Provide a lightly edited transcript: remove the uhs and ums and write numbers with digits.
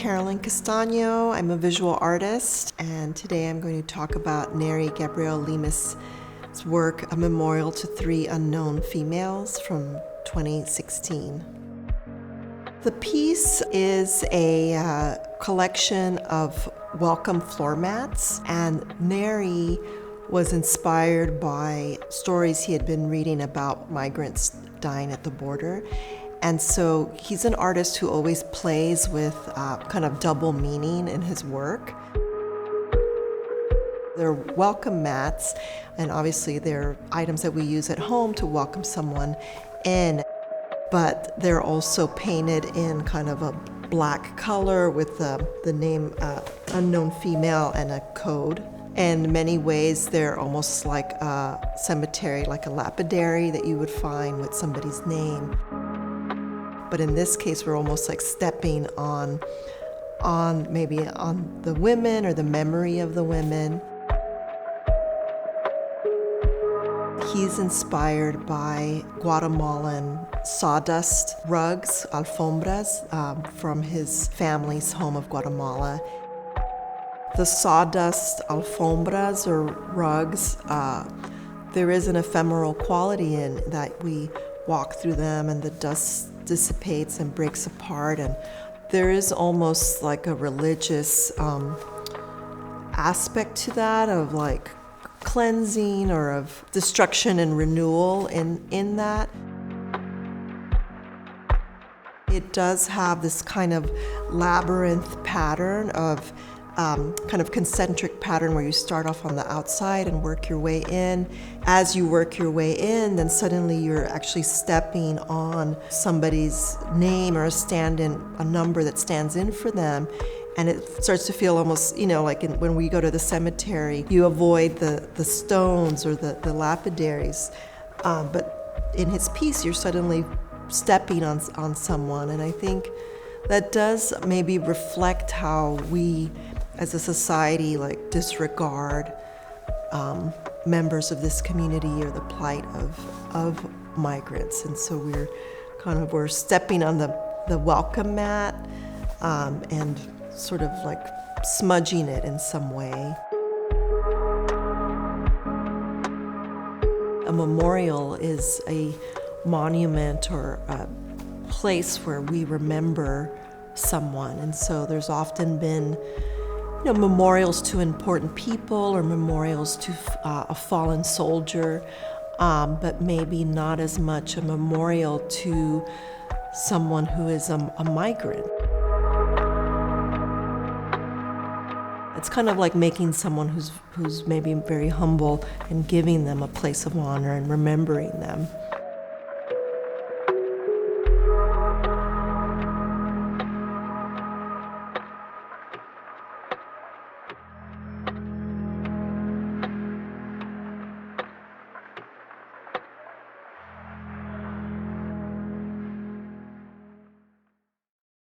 Carolyn Castaño. I'm a visual artist, and today I'm going to talk about Nery Gabriel Lemus' work, A Memorial to Three Unknown Females from 2016. The piece is a collection of welcome floor mats, and Nery was inspired by stories he had been reading about migrants dying at the border. And so he's an artist who always plays with kind of double meaning in his work. They're welcome mats, and obviously they're items that we use at home to welcome someone in, but they're also painted in kind of a black color with the name unknown female and a code. In many ways, they're almost like a cemetery, like a lapidary that you would find with somebody's name. But in this case, we're almost like stepping on maybe on the women or the memory of the women. He's inspired by Guatemalan sawdust rugs, alfombras, from his family's home of Guatemala. The sawdust alfombras or rugs, there is an ephemeral quality in that we walk through them and the dust dissipates and breaks apart, and there is almost like a religious aspect to that, of like cleansing or of destruction and renewal in that. It does have this kind of labyrinth pattern of kind of concentric pattern where you start off on the outside and work your way in. As you work your way in, then suddenly you're actually stepping on somebody's name or a number that stands in for them. And it starts to feel almost, like when we go to the cemetery, you avoid the stones or the lapidaries. But in his piece, you're suddenly stepping on someone. And I think that does maybe reflect how we as a society disregard members of this community or the plight of migrants. And so we're stepping on the welcome mat and sort of like smudging it in some way. A memorial is a monument or a place where we remember someone. And so there's often been memorials to important people or memorials to a fallen soldier, but maybe not as much a memorial to someone who is a migrant. It's kind of like making someone who's maybe very humble and giving them a place of honor and remembering them.